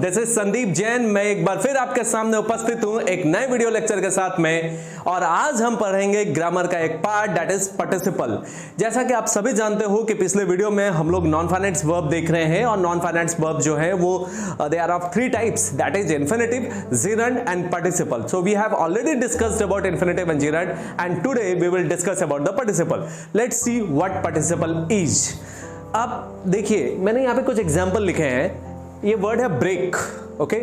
This is Sandeep Jain. मैं एक बार फिर आपके सामने उपस्थित हूं एक नए वीडियो लेक्चर के साथ में, और आज हम पढ़ेंगे ग्रामर का एक पार्ट दैट इज पार्टिसिपल। जैसा कि आप सभी जानते हो कि पिछले वीडियो में हम लोग नॉन फाइनाइट्स वर्ब देख रहे हैं, और नॉन फाइनाइट्स वर्ब जो है वो they are of three types, that is infinitive, gerund and participle. So we have already discussed about infinitive and gerund, and today we will discuss about the participle. Let's see what participle is. अब देखिए, मैंने यहाँ पे कुछ example लिखे हैं। ये word है ब्रेक। ओके,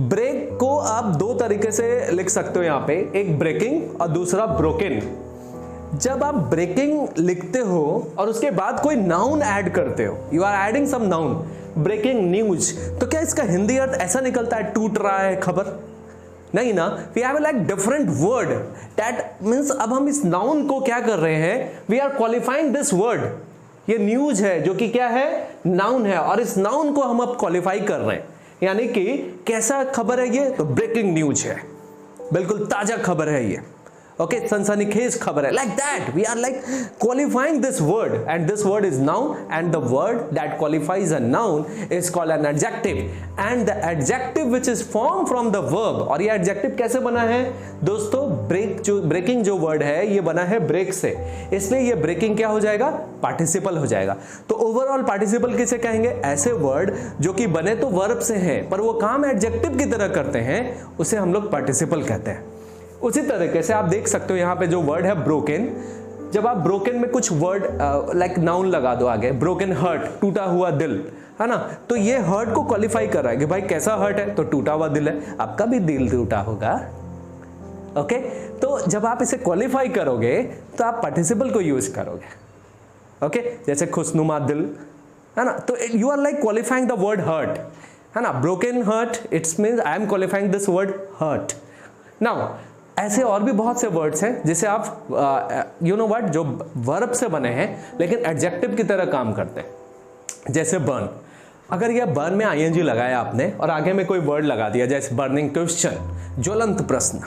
ब्रेक को आप दो तरीके से लिख सकते हो यहाँ पे, एक ब्रेकिंग और दूसरा ब्रोकन। जब आप ब्रेकिंग लिखते हो और उसके बाद कोई नाउन ऐड करते हो, you are adding some noun, breaking news, तो क्या इसका हिंदी अर्थ ऐसा निकलता है टूट रहा है खबर? नहीं ना, we have like different word that means अब हम इस नाउन को क्या कर रहे हैं, we are qualifying this word. ये न्यूज है जो कि क्या है, नाउन है, और इस नाउन को हम अब क्वालिफाई कर रहे हैं, यानी कि कैसा खबर है ये, तो ब्रेकिंग न्यूज है, बिल्कुल ताजा खबर है ये। ओके, सनसनीखेज खबर है, like that we are like qualifying this word, and this word is noun, and the word that qualifies a noun is called an adjective, and the adjective which is form from the verb. और ये adjective कैसे बना है दोस्तों, breaking जो word है ये बना है ब्रेक से, इसलिए ये ब्रेकिंग क्या हो जाएगा, पार्टिसिपल हो जाएगा। तो ओवरऑल पार्टिसिपल किसे कहेंगे, ऐसे वर्ड जो कि बने तो वर्ब से हैं पर वो काम एडजेक्टिव की तरह करते हैं, उसे हम लोग पार्टिसिपल कहते हैं। उसी तरीके से आप देख सकते हो यहाँ पे जो वर्ड है ब्रोकन, जब आप ब्रोकन में कुछ वर्ड लाइक नाउन लगा दो आगे, ब्रोकन हर्ट, टूटा हुआ दिल, है ना, तो ये हर्ट को क्वालिफाई कर रहा है कि भाई कैसा हर्ट है, तो टूटा हुआ दिल है, आपका भी दिल टूटा होगा। ओके, तो जब आप इसे क्वालिफाई करोगे तो आप पार्टिसिपल को यूज करोगे। ओके, जैसे खुशनुमा दिल, है ना, तो you are like qualifying the word heart, है ना, broken heart, it's means I am qualifying this word heart. Now ऐसे और भी बहुत से वर्ड्स हैं जिसे आप यू नो व्हाट, जो वर्ब से बने हैं लेकिन एडजेक्टिव की तरह काम करते हैं। जैसे बर्न, अगर यह बर्न में आईएनजी लगाया आपने और आगे में कोई वर्ड लगा दिया, जैसे बर्निंग क्वेश्चन, ज्वलंत प्रश्न,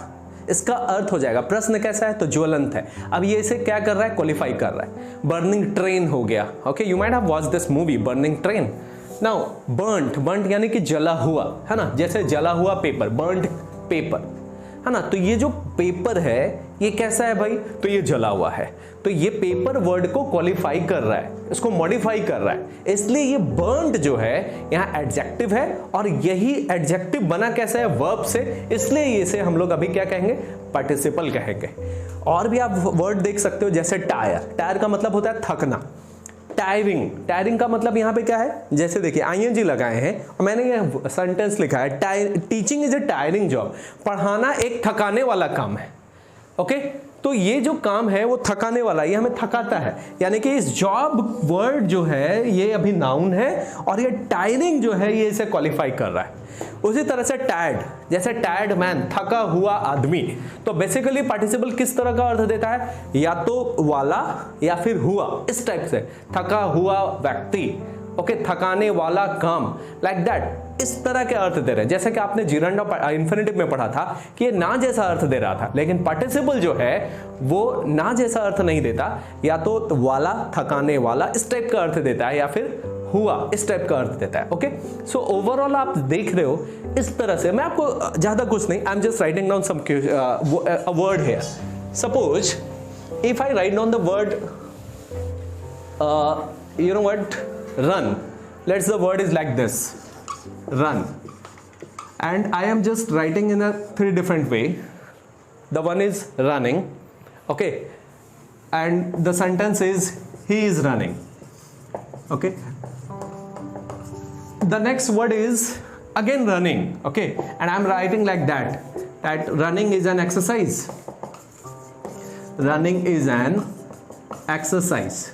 इसका अर्थ हो जाएगा, प्रश्न कैसा है, तो ज्वलंत है। अब ये इसे क्या कर रहा है, क्वालिफाई कर रहा है। बर्निंग ट्रेन हो गया। Okay, you might have watched this movie burning train. Now burnt यानी कि जला हुआ, है ना, जैसे जला हुआ पेपर, बर्न्ट पेपर, है ना, तो ये जो पेपर है ये कैसा है भाई, तो ये जला हुआ है, तो ये पेपर वर्ड को क्वालिफाई कर रहा है, इसको मॉडिफाई कर रहा है, इसलिए ये बर्न्ड जो है यहाँ एडजेक्टिव है, और यही एडजेक्टिव बना कैसा है, वर्ब से, इसलिए इसे हम लोग अभी क्या कहेंगे, पार्टिसिपल कहेंगे। और भी आप वर्ड देख सकते हो, जैसे टायर, टायर का मतलब होता है थकना। टायरिंग का मतलब यहाँ पे क्या है, जैसे देखिए आईएनजी लगाए हैं और मैंने ये सेंटेंस लिखा है, teaching is a tiring job, पढ़ाना एक थकाने वाला काम है। ओके, तो ये जो काम है वो थकाने वाला, ये हमें थकाता है, यानी कि इस जॉब वर्ड जो है ये अभी नाउन है, और ये टायरिंग जो है ये इसे क्वालिफाई कर रहा है। उसी तरह से टायर्ड, जैसे टायर्ड मैन, थका हुआ आदमी, तो बेसिकली पार्टिसिपल किस तरह का अर्थ देता है, या तो वाला या फिर हुआ, इस टाइप से, थका हुआ व्यक्ति, ओके, थकाने वाला काम, लाइक दैट, इस तरह के अर्थ दे रहे हैं। जैसे कि आपने जिरंड और इन्फिनेटिव में पढ़ा था कि ये ना जैसा अर्थ दे रहा था, लेकिन पार्टिसिपल जो है वो ना जैसा अर्थ नहीं देता, या तो वाला, थकाने वाला, इस टाइप का अर्थ देता है, या फिर हुआ, इस टाइप का अर्थ देता है। ओके, सो ओवरऑल आप देख रहे हो इस तरह से। मैं आपको ज्यादा कुछ नहीं, I am just writing down some word here. Suppose if I write down the word you know what, run, let's the word is like this, run, and I am just writing in a three different way. The one is running, okay, and the sentence is he is running. Okay, the next word is again running. Okay, and I'm writing like that running is an exercise, running is an exercise.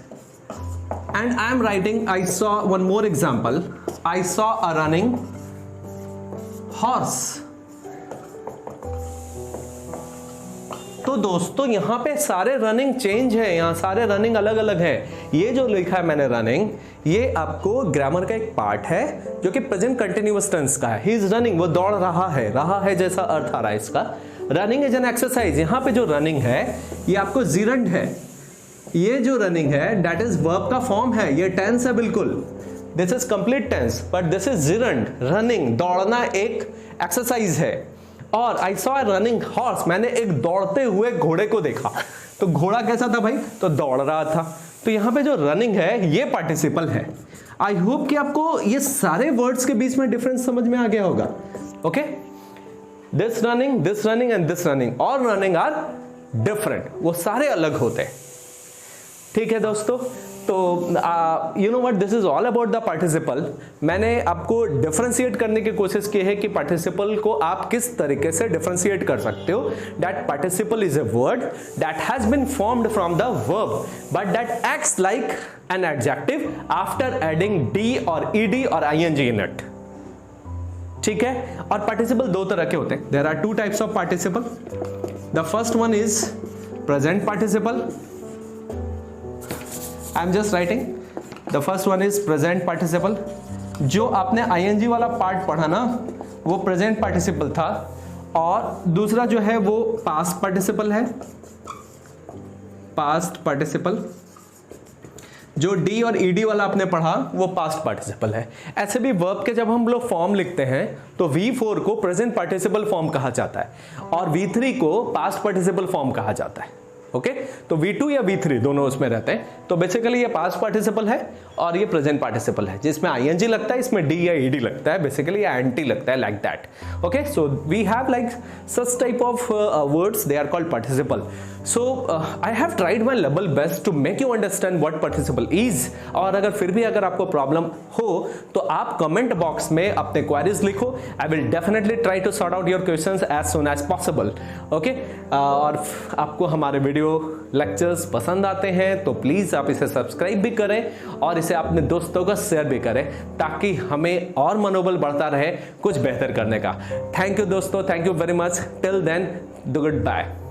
And I am writing, I saw one more example, I saw a running horse. तो दोस्तों यहाँ पे सारे running change है, यहाँ सारे running अलग अलग है। ये जो लिखा है मैंने रनिंग, ये आपको ग्रामर का एक पार्ट है जो कि प्रेजेंट कंटिन्यूअस टेंस का है। ही इज रनिंग, वो दौड़ रहा है जैसा अर्थ आ रहा है इसका। रनिंग इज एन एक्सरसाइज, यहाँ पे जो रनिंग है ये आपको जिरंड है। ये जो रनिंग है दैट इज वर्ब का फॉर्म है, ये टेंस है बिल्कुल। This is complete tense, but this is gerund, running, दौड़ना एक एक्सरसाइज है। और आई सॉ रनिंग हॉर्स, मैंने एक दौड़ते हुए घोड़े को देखा। तो घोड़ा कैसा था भाई? तो दौड़ रहा था। तो यहां पे जो रनिंग है ये पार्टिसिपल है। आई होप कि आपको ये सारे वर्ड्स के बीच में डिफरेंस समझ में आ गया होगा। Okay, this running and this running, all running are different, वो सारे अलग होते हैं। ठीक है दोस्तों, तो you know what, this is all about the participle. मैंने आपको डिफरेंशिएट करने की कोशिश की है कि पार्टिसिपल को आप किस तरीके से डिफरेंशिएट कर सकते हो। That participle is a word that has been formed from the verb but that acts like an adjective after adding D और ईडी और आईएनजी इन इट। ठीक है, और पार्टिसिपल दो तरह के होते हैं। There are two types of participle. The first one is present participle. I am just writing, the first one is present participle. जो आपने आईएनजी वाला पार्ट पढ़ा ना, वो प्रेजेंट पार्टिसिपल था, और दूसरा जो है वो पास्ट पार्टिसिपल है। पास्ट पार्टिसिपल, जो डी और ईडी वाला आपने पढ़ा वो पास्ट पार्टिसिपल है। ऐसे भी वर्ब के जब हम लोग फॉर्म लिखते हैं तो V4 को प्रेजेंट पार्टिसिपल फॉर्म कहा जाता है और V3 को पास्ट पार्टिसिपल फॉर्म कहा जाता है। ओके, तो V2 या V3 दोनों उसमें रहते हैं। तो बेसिकली ये पास्ट पार्टिसिपल है और ये प्रेजेंट पार्टिसिपल है, जिसमें आईएनजी लगता है, इसमें डी या ईडी लगता है, बेसिकली एंटी लगता है, like that. Okay, so we have like such type of words, they are called participle. So I have tried my level best to make you understand what participle is. और अगर फिर भी अगर आपको problem हो तो आप कमेंट बॉक्स में अपने क्वेरीज लिखो। I will definitely try to sort out your questions as soon as possible. Okay, और आपको हमारे वीडियो लेक्चर्स पसंद आते हैं तो प्लीज आप इसे सब्सक्राइब भी करें और इसे अपने दोस्तों को शेयर भी करें, ताकि हमें और मनोबल बढ़ता रहे कुछ बेहतर करने का। थैंक यू दोस्तों, thank you very much. Till then, good bye.